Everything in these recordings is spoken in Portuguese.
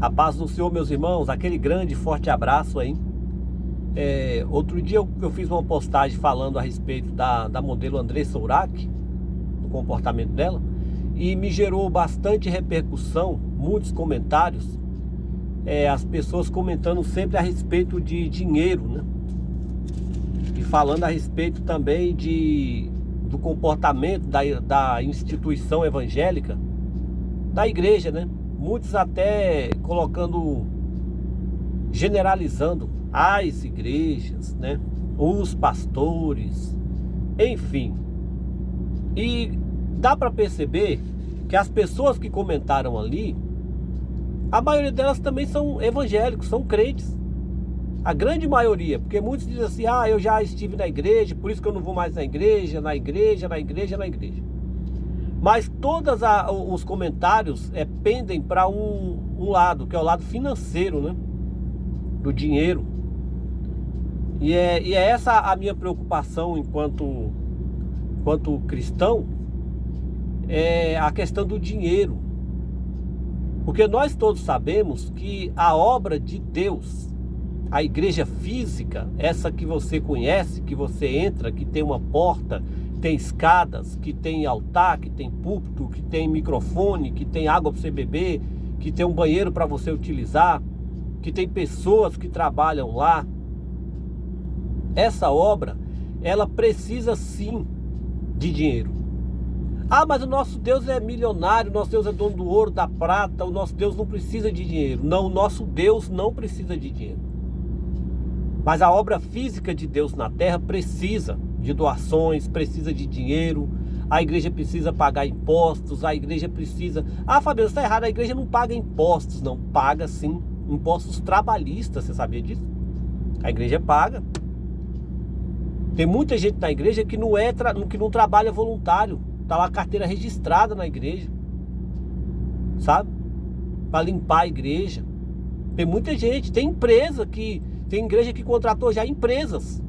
A paz do Senhor, meus irmãos, aquele grande forte abraço aí. Outro dia eu fiz uma postagem falando a respeito da modelo Andressa Urach, do comportamento dela, e me gerou bastante repercussão, muitos comentários, as pessoas comentando sempre a respeito de dinheiro, né? E falando a respeito também do comportamento da instituição evangélica, da igreja, né? Muitos até generalizando as igrejas, né? Os pastores, enfim. E dá para perceber que as pessoas que comentaram ali, a maioria delas também são evangélicos, são crentes. A grande maioria, porque muitos dizem assim, eu já estive na igreja, por isso que eu não vou mais na igreja. Mas todos os comentários pendem para um lado, que é o lado financeiro, né? Do dinheiro. E é essa a minha preocupação enquanto cristão, é a questão do dinheiro. Porque nós todos sabemos que a obra de Deus, a igreja física, essa que você conhece, que você entra, que tem uma porta, tem escadas, que tem altar, que tem púlpito, que tem microfone, que tem água para você beber, que tem um banheiro para você utilizar, que tem pessoas que trabalham lá. Essa obra, ela precisa sim de dinheiro. Mas o nosso Deus é milionário, o nosso Deus é dono do ouro, da prata, o nosso Deus não precisa de dinheiro. Não, o nosso Deus não precisa de dinheiro. Mas a obra física de Deus na terra precisa de doações, precisa de dinheiro. A igreja precisa pagar impostos, a igreja precisa... Fabiano, você está errado, a igreja não paga impostos, não. Paga sim, impostos trabalhistas, você sabia disso? A igreja paga. Tem muita gente na igreja que não trabalha voluntário. Está lá a carteira registrada na igreja, sabe? Para limpar a igreja. Tem muita gente, tem igreja que contratou já empresas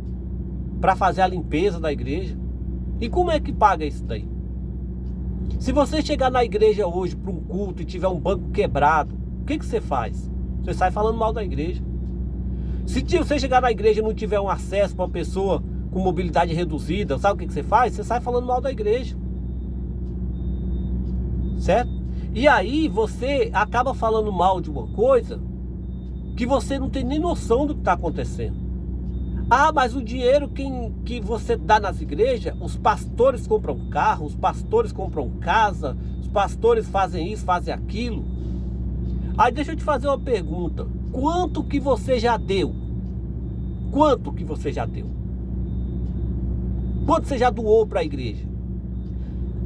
para fazer a limpeza da igreja. E como é que paga isso daí? Se você chegar na igreja hoje para um culto e tiver um banco quebrado, o que você faz? Você sai falando mal da igreja. Se você chegar na igreja e não tiver um acesso para uma pessoa com mobilidade reduzida, sabe o que você faz? Você sai falando mal da igreja. Certo? E aí você acaba falando mal de uma coisa que você não tem nem noção do que está acontecendo. Mas o dinheiro que você dá nas igrejas, os pastores compram carro, os pastores compram casa, os pastores fazem isso, fazem aquilo. Aí deixa eu te fazer uma pergunta. Quanto que você já deu? Quanto que você já deu? Quanto você já doou para a igreja?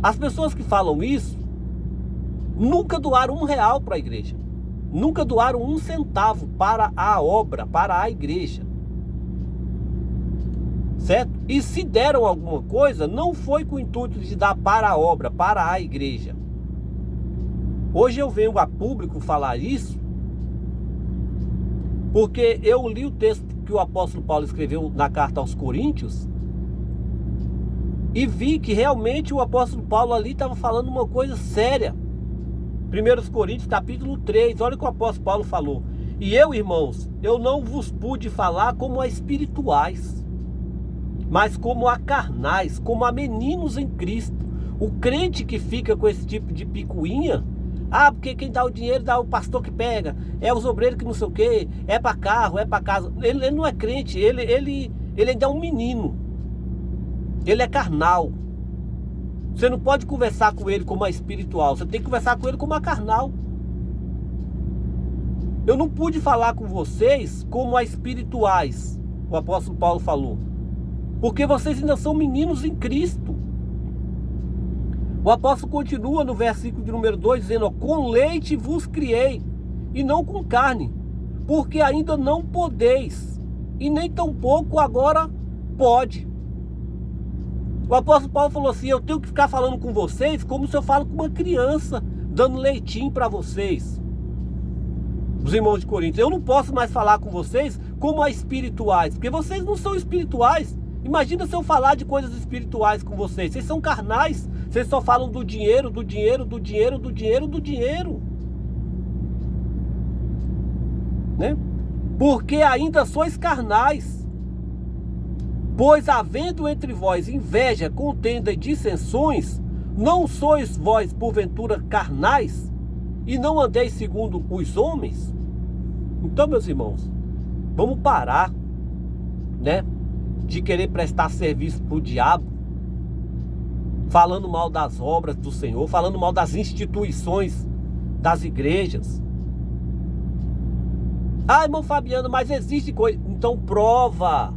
As pessoas que falam isso nunca doaram R$1 para a igreja. Nunca doaram 1 centavo para a obra, para a igreja. Certo? E se deram alguma coisa, não foi com o intuito de dar para a obra, para a igreja. Hoje eu venho a público falar isso, porque eu li o texto que o apóstolo Paulo escreveu na carta aos Coríntios, e vi que realmente o apóstolo Paulo ali estava falando uma coisa séria. 1 Coríntios capítulo 3, olha o que o apóstolo Paulo falou. E eu, irmãos, eu não vos pude falar como a espirituais, mas como a carnais, como a meninos em Cristo. O crente que fica com esse tipo de picuinha, porque quem dá o dinheiro dá o pastor que pega, é os obreiros que não sei o que, é para carro, é para casa. Ele não é crente, ele ainda é um menino. Ele é carnal. Você não pode conversar com ele como a espiritual, você tem que conversar com ele como a carnal. Eu não pude falar com vocês como a espirituais, o apóstolo Paulo falou, porque vocês ainda são meninos em Cristo. O apóstolo continua no versículo de número 2, dizendo, com leite vos criei, e não com carne, porque ainda não podeis, e nem tampouco agora pode. O apóstolo Paulo falou assim, eu tenho que ficar falando com vocês como se eu falo com uma criança, dando leitinho para vocês. Os irmãos de Corinto, eu não posso mais falar com vocês como a espirituais, porque vocês não são espirituais. Imagina se eu falar de coisas espirituais com vocês. Vocês são carnais, vocês só falam do dinheiro, do dinheiro, do dinheiro, do dinheiro, do dinheiro. né? Porque ainda sois carnais. Pois havendo entre vós inveja, contenda e dissensões, não sois vós porventura carnais, e não andeis segundo os homens? Então, meus irmãos, vamos parar, né, de querer prestar serviço para o diabo, falando mal das obras do Senhor, falando mal das instituições das igrejas. Ah, irmão Fabiano, mas existe coisa. Então prova.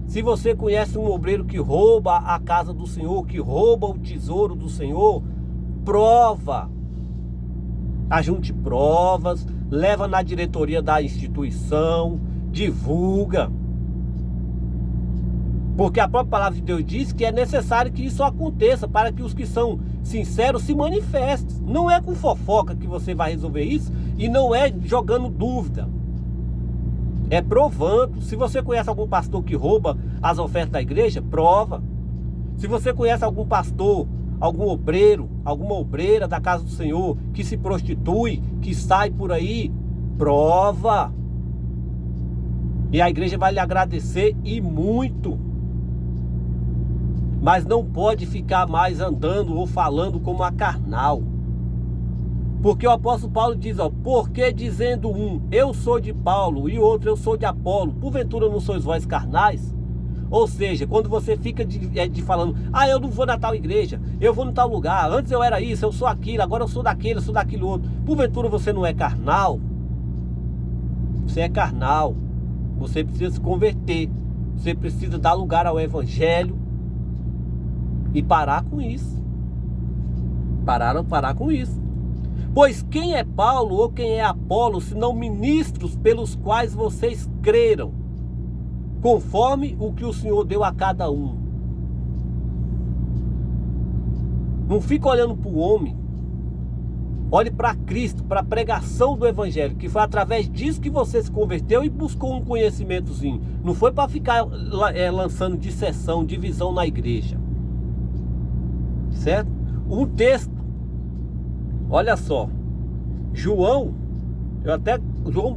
Se você conhece um obreiro que rouba a casa do Senhor, que rouba o tesouro do Senhor, prova. Ajunte provas, leva na diretoria da instituição, divulga. Porque a própria palavra de Deus diz que é necessário que isso aconteça para que os que são sinceros se manifestem. Não é com fofoca que você vai resolver isso e não é jogando dúvida. É provando. Se você conhece algum pastor que rouba as ofertas da igreja, prova. Se você conhece algum pastor, algum obreiro, alguma obreira da casa do Senhor que se prostitui, que sai por aí, prova. E a igreja vai lhe agradecer e muito. Mas não pode ficar mais andando ou falando como a carnal. Porque o apóstolo Paulo diz, porque dizendo um, eu sou de Paulo, e outro, eu sou de Apolo, porventura não sois vós carnais? Ou seja, quando você fica falando, eu não vou na tal igreja, eu vou no tal lugar, antes eu era isso, eu sou aquilo, agora eu sou daquilo, eu sou daquilo outro. Porventura você não é carnal? Você é carnal. Você precisa se converter. Você precisa dar lugar ao evangelho e parar com isso. Parar com isso. Pois quem é Paulo ou quem é Apolo, senão ministros pelos quais vocês creram, conforme o que o Senhor deu a cada um. Não fica olhando para o homem. Olhe para Cristo, para a pregação do evangelho, que foi através disso que você se converteu e buscou um conhecimentozinho. Não foi para ficar lançando disseção, divisão na igreja. Certo? Um texto. Olha só. João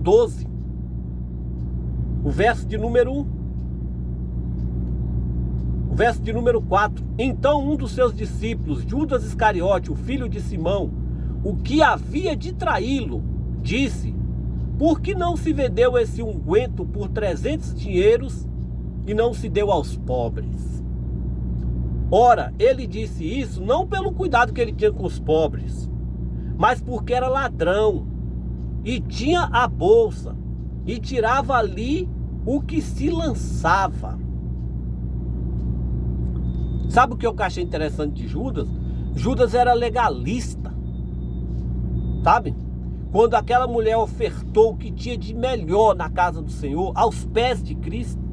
12. O verso de número 1. O verso de número 4. Então um dos seus discípulos, Judas Iscariote, o filho de Simão, o que havia de traí-lo, disse, por que não se vendeu esse unguento por 300 dinheiros e não se deu aos pobres? Ora, ele disse isso não pelo cuidado que ele tinha com os pobres, mas porque era ladrão e tinha a bolsa e tirava ali o que se lançava. Sabe o que eu achei interessante de Judas? Judas era legalista. Sabe? Quando aquela mulher ofertou o que tinha de melhor na casa do Senhor, aos pés de Cristo,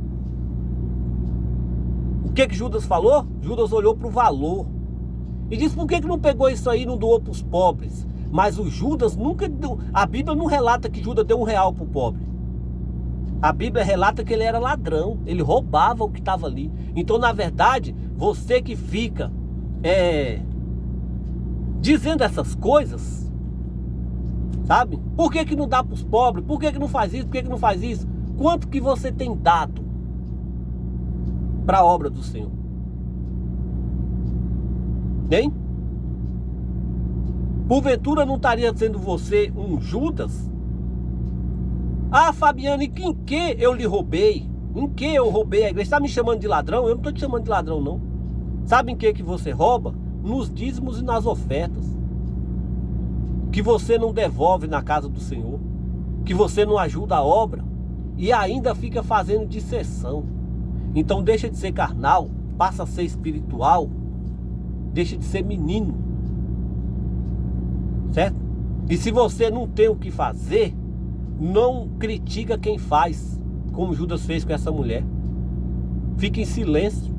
o que Judas falou? Judas olhou para o valor e disse, por que não pegou isso aí e não doou para os pobres? Mas o Judas nunca deu, a Bíblia não relata que Judas deu R$1 para o pobre. A Bíblia relata que ele era ladrão, ele roubava o que estava ali. Então, na verdade, você que fica dizendo essas coisas, sabe? Por que não dá para os pobres? Por que não faz isso? Por que não faz isso? Quanto que você tem dado para a obra do Senhor? Hein? Porventura não estaria sendo você um Judas? Ah, Fabiano, e em que eu lhe roubei? Em que eu roubei a igreja? Você está me chamando de ladrão? Eu não estou te chamando de ladrão, não. Sabe em que você rouba? Nos dízimos e nas ofertas. Que você não devolve na casa do Senhor. Que você não ajuda a obra. E ainda fica fazendo dissessão. Então deixa de ser carnal, passa a ser espiritual. Deixa de ser menino. Certo? E se você não tem o que fazer, não critica quem faz, como Judas fez com essa mulher. Fique em silêncio.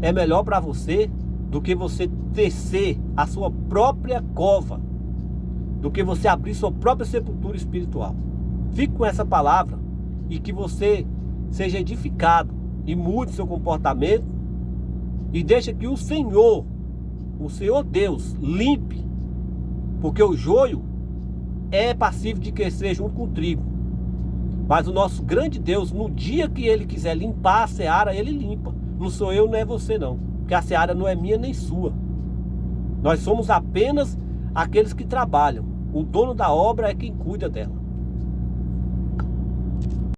É melhor para você do que você tecer a sua própria cova, do que você abrir sua própria sepultura espiritual. Fique com essa palavra e que você seja edificado e mude seu comportamento e deixe que o Senhor Deus, limpe, porque o joio é passível de crescer junto com o trigo. Mas o nosso grande Deus, no dia que Ele quiser limpar a seara, Ele limpa. Não sou eu, não é você não. Porque a seara não é minha nem sua. Nós somos apenas aqueles que trabalham. O dono da obra é quem cuida dela.